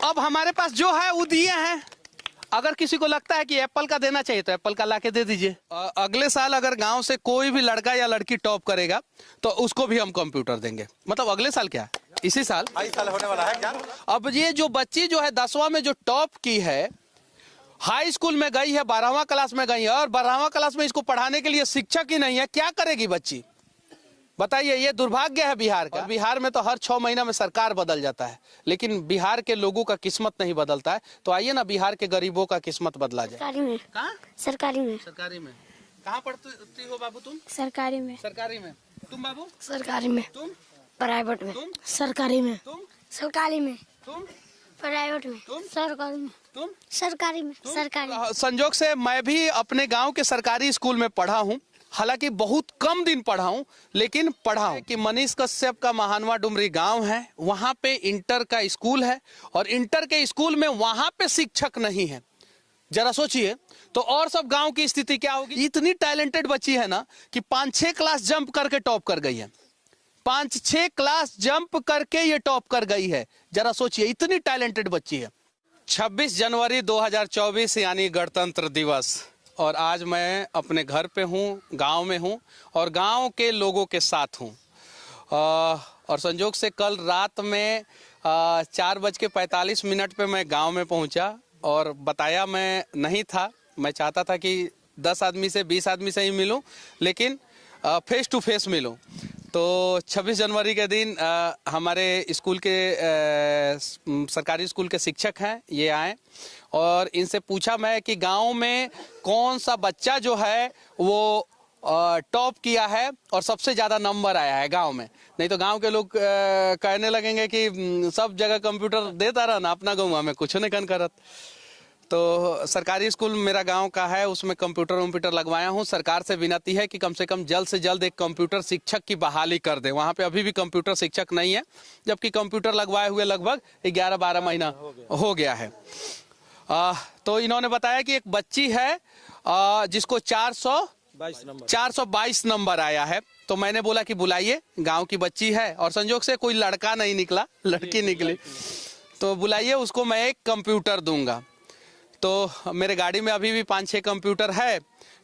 अब हमारे पास जो है वो दिए हैं। अगर किसी को लगता है कि एप्पल का देना चाहिए तो एप्पल का लाके दे दीजिए। अगले साल अगर गांव से कोई भी लड़का या लड़की टॉप करेगा तो उसको भी हम कंप्यूटर देंगे। मतलब अगले साल क्या, इसी साल साल होने वाला है क्या? अब ये जो बच्ची जो है 10वां में जो टॉप की है, हाई स्कूल में गई है, 12वां क्लास में गई है, और 12वां क्लास में इसको पढ़ाने के लिए शिक्षक ही नहीं है, क्या करेगी बच्ची? बताइए, ये दुर्भाग्य है बिहार का। बिहार में तो हर 6 महीना में सरकार बदल जाता है, लेकिन बिहार के लोगों का किस्मत नहीं बदलता है। तो आइए ना, बिहार के गरीबों का किस्मत बदला जाए। सरकारी में। कहाँ? सरकारी में। सरकारी में। कहाँ पढ़ती हो बाबू तुम? सरकारी में। सरकारी में। तुम बाबू? सरकारी में। तुम? प्राइवेट में। तुम? सरकारी में। तुम? सरकारी में। तुम? प्राइवेट में। तुम? सरकारी में। तुम? सरकारी में। सरकारी। संजोग से मैं भी अपने गांव के सरकारी स्कूल में पढ़ा हूं। हालांकि बहुत कम दिन पढ़ा हूं, लेकिन पढ़ा हूं। कि मनीष कश्यप का महानवा डुमरी गांव है, वहां पे इंटर का स्कूल है, और इंटर के स्कूल में वहां पे शिक्षक नहीं है। जरा सोचिए तो और सब गांव की स्थिति क्या होगी। इतनी टैलेंटेड बच्ची है ना कि 5-6 क्लास जंप करके टॉप कर गई है। 5-6 क्लास जंप करके ये टॉप कर गई है। जरा सोचिए, इतनी टैलेंटेड बच्ची है। 26 जनवरी 2024 यानी गणतंत्र दिवस, और आज मैं अपने घर पे हूँ, गांव में हूँ, और गांव के लोगों के साथ हूँ। और संजोग से कल रात में 4:45 पे मैं गांव में पहुँचा, और बताया मैं नहीं था। मैं चाहता था कि 10 आदमी से 20 आदमी से ही मिलूं, लेकिन फेस टू फेस मिलूं। तो 26 जनवरी के दिन हमारे स्कूल के सरकारी स्कूल के शिक्षक हैं, ये आए, और इनसे पूछा मैं कि गांव में कौन सा बच्चा जो है वो टॉप किया है और सबसे ज़्यादा नंबर आया है गांव में। नहीं तो गांव के लोग कहने लगेंगे कि सब जगह कंप्यूटर देता रहा ना, अपना गाँव में कुछ नहीं करत। तो सरकारी स्कूल मेरा गांव का है, उसमें कंप्यूटर लगवाया हूं। सरकार से विनती है कि कम से कम जल्द से जल्द एक कंप्यूटर शिक्षक की बहाली कर दे। वहां पे अभी भी कंप्यूटर शिक्षक नहीं है, जबकि कंप्यूटर लगवाए हुए लगभग 11-12 महीना हो गया है। तो इन्होंने बताया कि एक बच्ची है जिसको 422 नंबर आया है। तो मैंने बोला कि बुलाइए, गाँव की बच्ची है, और संजोग से कोई लड़का नहीं निकला, लड़की निकली, तो बुलाइए, उसको मैं एक कंप्यूटर दूंगा। तो मेरे गाड़ी में अभी भी 5-6 कंप्यूटर है,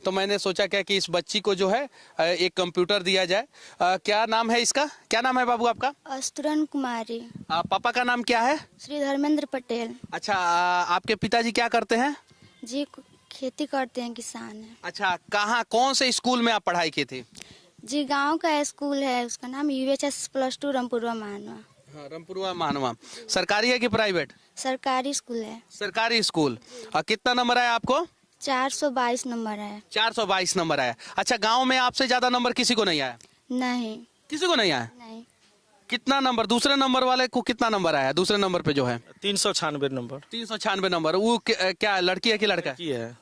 तो मैंने सोचा क्या कि इस बच्ची को जो है एक कंप्यूटर दिया जाए। क्या नाम है इसका? क्या नाम है बाबू आपका? अस्तुरन कुमारी। पापा का नाम क्या है? श्री धर्मेंद्र पटेल। अच्छा, आपके पिताजी क्या करते हैं? जी खेती करते हैं, किसान है। अच्छा, कहाँ, कौन से स्कूल में आप पढ़ाई की थी? जी गांव का स्कूल है, उसका नाम UHS +2 रामपुरवा मानवा। हाँ, रामपुरवा मानवा। सरकारी है कि प्राइवेट? सरकारी स्कूल है। सरकारी स्कूल। कितना नंबर आया आपको? 422 नंबर है। 422 नंबर आया। अच्छा, गांव में आपसे ज्यादा नंबर किसी को नहीं आया? नहीं। किसी को नहीं आया? नहीं। कितना नंबर? दूसरे नंबर वाले को कितना नंबर आया? दूसरे नंबर पे जो है 396 नंबर। 396 नंबर। वो क्या लड़की है कि लड़का है? है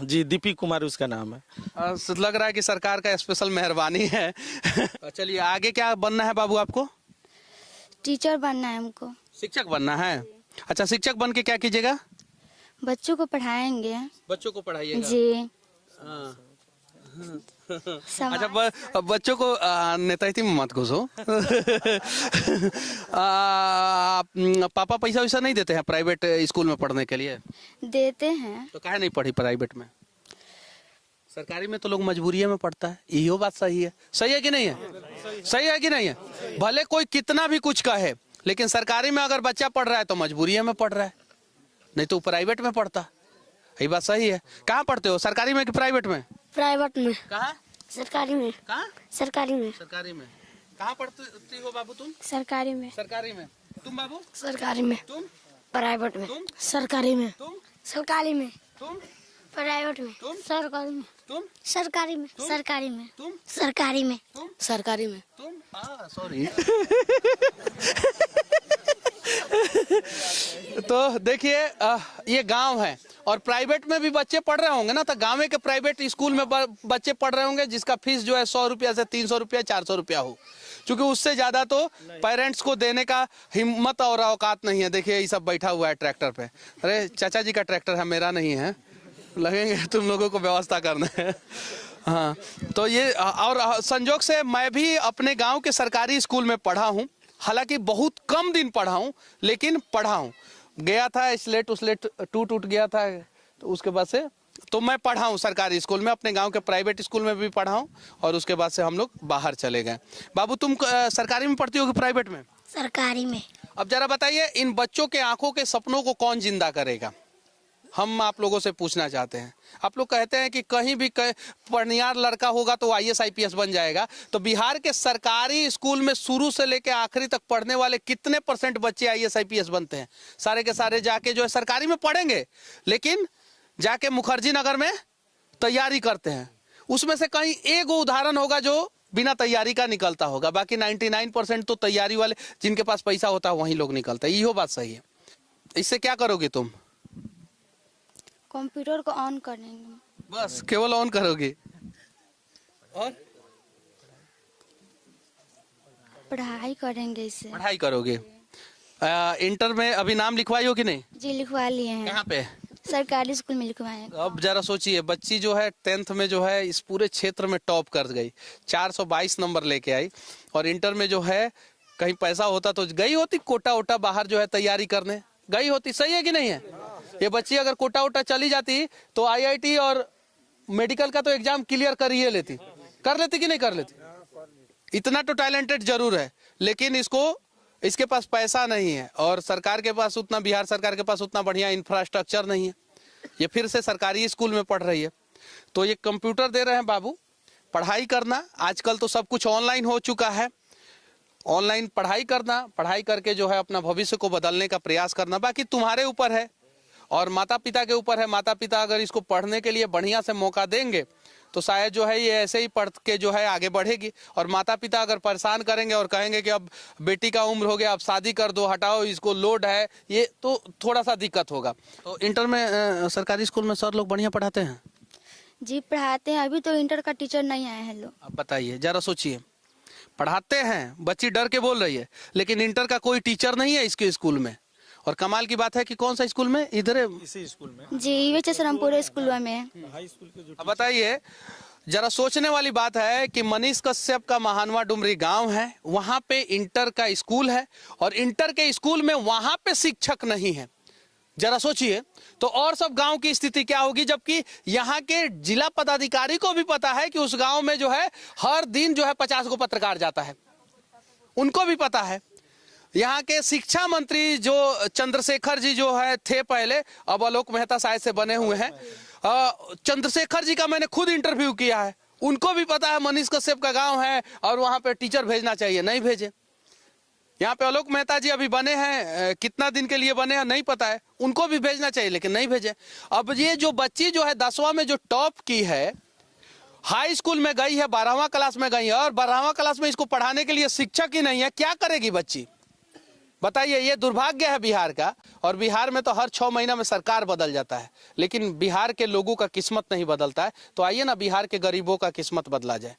जी, दीपी कुमार उसका नाम है। लग रहा है कि सरकार का स्पेशल मेहरबानी है। चलिए, आगे क्या बनना है बाबू आपको? टीचर बनना है हमको। शिक्षक बनना है। अच्छा, शिक्षक बन के क्या कीजिएगा? बच्चों को पढ़ाएंगे। बच्चों को पढ़ाइएगा? जी। अच्छा, बच्चों को नेताहिती में मत घुसो। पापा पैसा वैसा नहीं देते हैं प्राइवेट स्कूल में पढ़ने के लिए? देते हैं। तो काहे नहीं पढ़ी प्राइवेट में? सरकारी में तो लोग मजबूरी में पढ़ता है। यही बात सही है। सही है कि नहीं है? सही है कि नहीं है? भले कोई कितना भी कुछ कहे, लेकिन सरकारी में अगर बच्चा पढ़ रहा है तो मजबूरी में पढ़ रहा है, नहीं तो प्राइवेट में पढ़ता। यही बात सही है। कहाँ पढ़ते हो, सरकारी में कि प्राइवेट में? प्राइवेट में। कहाँ? सरकारी में। कहाँ? सरकारी में। सरकारी में। कहाँ पढ़ती हो बाबू तुम? सरकारी में। सरकारी में। तुम बाबू? सरकारी में। तुम? प्राइवेट में। तुम? सरकारी में। तुम? सरकारी में। तुम? प्राइवेट में। तुम? सरकारी में। तुम? सरकारी में। सरकारी में। तुम? सरकारी में। तुम? सरकारी में। तुम? सॉरी। तो देखिए, ये गांव है, और प्राइवेट में भी बच्चे पढ़ रहे होंगे ना, तो गांव के प्राइवेट स्कूल में बच्चे पढ़ रहे होंगे जिसका फीस जो है 100 रुपया से 300 रुपया 400 रुपया हो, क्योंकि उससे ज्यादा तो पेरेंट्स को देने का हिम्मत और औकात नहीं है। देखिए, ये सब बैठा हुआ है ट्रैक्टर पे। अरे चाचा जी का ट्रैक्टर है, मेरा नहीं है। लगेंगे तुम लोगों को व्यवस्था करना है। हाँ, तो ये, और संजोग से मैं भी अपने गांव के सरकारी स्कूल में पढ़ा हूँ। हालांकि बहुत कम दिन पढ़ा हूँ, लेकिन पढ़ा हूँ। गया था, स्लेट उसलेट टूट गया था, तो उसके बाद से तो मैं पढ़ा हूँ सरकारी स्कूल में, अपने गांव के प्राइवेट स्कूल में भी पढ़ा हूँ, और उसके बाद से हम लोग बाहर चले गए। बाबू तुम सरकारी में पढ़ती होगी प्राइवेट में? सरकारी में। अब जरा बताइए, इन बच्चों के आंखों के सपनों को कौन जिंदा करेगा? हम आप लोगों से पूछना चाहते हैं। आप लोग कहते हैं कि कहीं भी पढ़नियार लड़का होगा तो IAS IPS बन जाएगा, तो बिहार के सरकारी स्कूल में शुरू से लेकर आखिरी तक पढ़ने वाले कितने % बच्चे IAS IPS बनते हैं? सारे के सारे जाके जो है सरकारी में पढ़ेंगे, लेकिन जाके मुखर्जी नगर में तैयारी करते हैं। उसमें से कहीं एक उदाहरण होगा जो बिना तैयारी का निकलता होगा, बाकी 99% तो तैयारी वाले जिनके पास पैसा होता है वही लोग निकलता है। ये बात सही है। इससे क्या करोगे तुम? कंप्यूटर को ऑन करेंगे, बस केवल ऑन करोगे? और पढ़ाई करेंगे इससे। पढ़ाई करोगे? इंटर में अभी नाम लिखवाई हो कि नहीं? जी लिखवा लिए हैं, कहाँ पे? सरकारी स्कूल में लिखवाए हैं। अब जरा सोचिए, बच्ची जो है 10th में जो है इस पूरे क्षेत्र में टॉप कर गई, 422 नंबर लेके आई, और इंटर में जो है कहीं पैसा होता तो गई होती कोटा वोटा बाहर जो है तैयारी करने गई होती। सही है कि नहीं है? ये बच्ची अगर कोटा वोटा चली जाती तो IIT और मेडिकल का तो एग्जाम क्लियर कर ही लेती। कर लेती कि नहीं कर लेती? इतना तो टैलेंटेड जरूर है, लेकिन इसके पास पैसा नहीं है, और सरकार के पास उतना, बिहार सरकार के पास उतना बढ़िया इंफ्रास्ट्रक्चर नहीं है। ये फिर से सरकारी स्कूल में पढ़ रही है, तो ये कंप्यूटर दे रहे हैं बाबू, पढ़ाई करना। आजकल तो सब कुछ ऑनलाइन हो चुका है, ऑनलाइन पढ़ाई करना, पढ़ाई करके जो है अपना भविष्य को बदलने का प्रयास करना। बाकी तुम्हारे ऊपर है और माता पिता के ऊपर है। माता पिता अगर इसको पढ़ने के लिए बढ़िया से मौका देंगे तो शायद जो है ये ऐसे ही पढ़ के जो है आगे बढ़ेगी, और माता पिता अगर परेशान करेंगे और कहेंगे कि अब बेटी का उम्र हो गया, अब शादी कर दो, हटाओ इसको, लोड है, ये तो थोड़ा सा दिक्कत होगा। तो इंटर में सरकारी स्कूल में सर लोग बढ़िया पढ़ाते हैं? जी पढ़ाते हैं, अभी तो इंटर का टीचर नहीं आए हैं लोग। अब बताइए, जरा सोचिए, पढ़ाते हैं, बच्ची डर के बोल रही है, लेकिन इंटर का कोई टीचर नहीं है इसके स्कूल में। और कमाल की बात है कि कौन सा स्कूल में? इधर इसी स्कूल में, जी UHS रामपुर स्कूल में। हाई स्कूल के जो अब बताइए, जरा सोचने वाली बात है कि मनीष कश्यप का महानवा डुमरी गांव है, वहां पे इंटर का स्कूल है, और इंटर के स्कूल में वहां पे शिक्षक नहीं है। जरा सोचिए, तो और सब गांव की स्थिति क्या होगी? जबकि यहाँ के जिला पदाधिकारी को भी पता है कि उस गांव में जो है हर दिन जो है 50 को पत्रकार जाता है, उनको भी पता है। यहाँ के शिक्षा मंत्री जो चंद्रशेखर जी जो है थे पहले, अब आलोक मेहता शायद से बने हुए हैं, चंद्रशेखर जी का मैंने खुद इंटरव्यू किया है, उनको भी पता है मनीष कश्यप का गांव है और वहां पे टीचर भेजना चाहिए, नहीं भेजे। यहाँ पे आलोक मेहता जी अभी बने हैं, कितना दिन के लिए बने हैं नहीं पता है, उनको भी भेजना चाहिए लेकिन नहीं भेजे। अब ये जो बच्ची जो है 10वां में जो टॉप की है, हाई स्कूल में गई है, 12वां क्लास में गई है, और 12वां क्लास में इसको पढ़ाने के लिए शिक्षक ही नहीं है, क्या करेगी बच्ची? बताइए, ये दुर्भाग्य है बिहार का। और बिहार में तो हर 6 महीना में सरकार बदल जाता है, लेकिन बिहार के लोगों का किस्मत नहीं बदलता है। तो आइए ना, बिहार के गरीबों का किस्मत बदला जाए,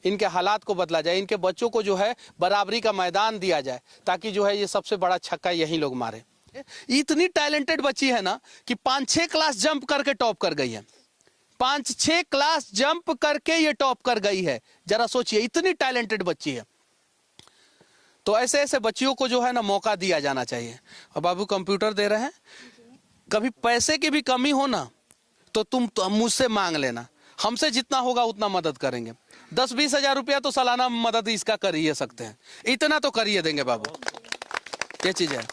इनके हालात को बदला जाए, इनके बच्चों को जो है बराबरी का मैदान दिया जाए, ताकि जो है ये सबसे बड़ा छक्का यही लोग मारे। इतनी टैलेंटेड बच्ची है ना कि 5-6 क्लास जंप करके टॉप कर गई है, 5-6 क्लास जंप करके ये टॉप कर गई है। जरा सोचिए, इतनी टैलेंटेड बच्ची है। तो ऐसे ऐसे बच्चियों को जो है ना मौका दिया जाना चाहिए। और बाबू कंप्यूटर दे रहे हैं, कभी पैसे की भी कमी हो ना तो तुम तो मुझसे मांग लेना, हमसे जितना होगा उतना मदद करेंगे। 10-20 हजार रुपया तो सालाना मदद इसका कर ही सकते हैं, इतना तो करिए देंगे बाबू, ये चीज है।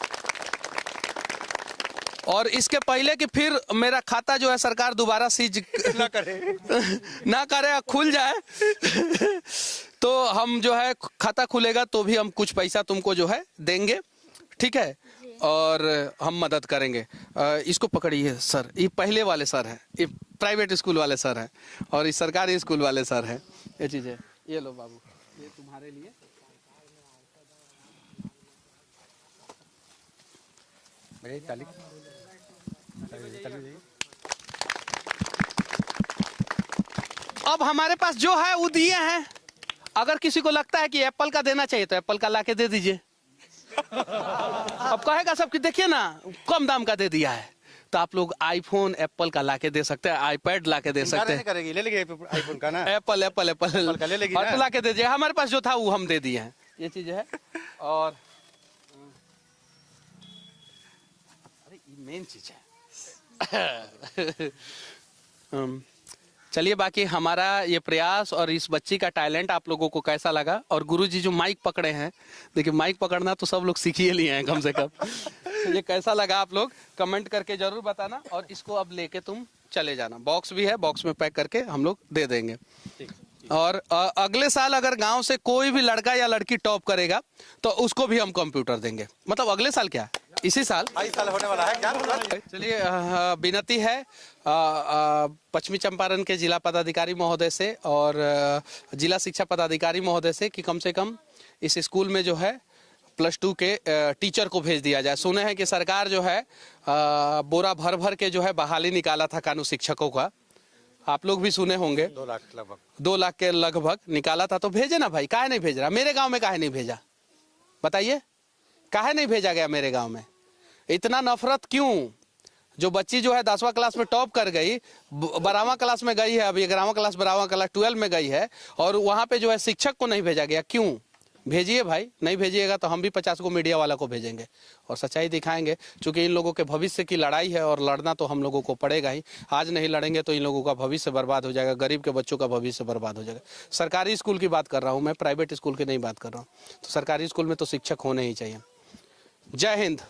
और इसके पहले कि फिर मेरा खाता जो है सरकार दोबारा सीज ना करे खुल जाए तो हम जो है खाता खुलेगा तो भी हम कुछ पैसा तुमको जो है देंगे, ठीक है, और हम मदद करेंगे। इसको पकड़िए सर, ये पहले वाले सर हैं, ये प्राइवेट स्कूल वाले सर हैं, और ये सरकारी स्कूल वाले सर हैं। ये चीज है, ये लो बाबू, ये तुम्हारे लिए। अब हमारे पास जो है वो दिए हैं, अगर किसी को लगता है कि एप्पल का देना चाहिए तो एप्पल का लाके दे दीजिए। अब कहेगा सब कि देखिए ना कम दाम का दे दिया है, तो आप लोग आईफोन एप्पल का लाके दे सकते हैं, आईपैड लाके दे सकते हैं। करेगी, ले लेगी आईफोन का ना, एप्पल का ले लेगी ना, लाके दे दीजिए। हमारे पास जो था वो हम दे दिए हैं, ये चीज है। और मेन चीज है। चलिए, बाकी हमारा ये प्रयास और इस बच्ची का टैलेंट आप लोगों को कैसा लगा, और गुरुजी जो माइक पकड़े हैं, देखिए माइक पकड़ना तो सब लोग सीख ही लिए हैं कम से कम। तो ये कैसा लगा आप लोग कमेंट करके जरूर बताना, और इसको अब लेके तुम चले जाना। बॉक्स भी है, बॉक्स में पैक करके हम लोग दे देंगे। और अगले साल अगर गांव से कोई भी लड़का या लड़की टॉप करेगा तो उसको भी हम कंप्यूटर देंगे। मतलब अगले साल क्या, इसी साल होने वाला है क्या? चलिए, विनती है पश्चिमी चंपारण के जिला पदाधिकारी महोदय से और जिला शिक्षा पदाधिकारी महोदय से कि कम से कम इस स्कूल में जो है +2 के टीचर को भेज दिया जाए। सुने हैं कि सरकार जो है बोरा भर भर के जो है बहाली निकाला था कानून शिक्षकों का, आप लोग भी सुने होंगे। 2 लाख लगभग, 2 लाख के लगभग निकाला था। तो भेजे ना भाई, काहे नहीं भेज रहा? मेरे गांव में काहे नहीं भेजा, बताइए, काहे नहीं भेजा गया मेरे गांव में? इतना नफरत क्यों? जो बच्ची जो है 10वां क्लास में टॉप कर गई, 12वां क्लास में गई है, अभी 11वां क्लास 12वां क्लास 12 में गई है, और वहां पे जो है शिक्षक को नहीं भेजा गया, क्यों? भेजिए भाई, नहीं भेजिएगा तो हम भी 50 को मीडिया वाला को भेजेंगे और सच्चाई दिखाएंगे। क्योंकि इन लोगों के भविष्य की लड़ाई है और लड़ना तो हम लोगों को पड़ेगा ही। आज नहीं लड़ेंगे तो इन लोगों का भविष्य बर्बाद हो जाएगा, गरीब के बच्चों का भविष्य बर्बाद हो जाएगा। सरकारी स्कूल की बात कर रहा हूँ मैं, प्राइवेट स्कूल की नहीं बात कर रहा हूँ। तो सरकारी स्कूल में तो शिक्षक होने ही चाहिए। जय हिंद।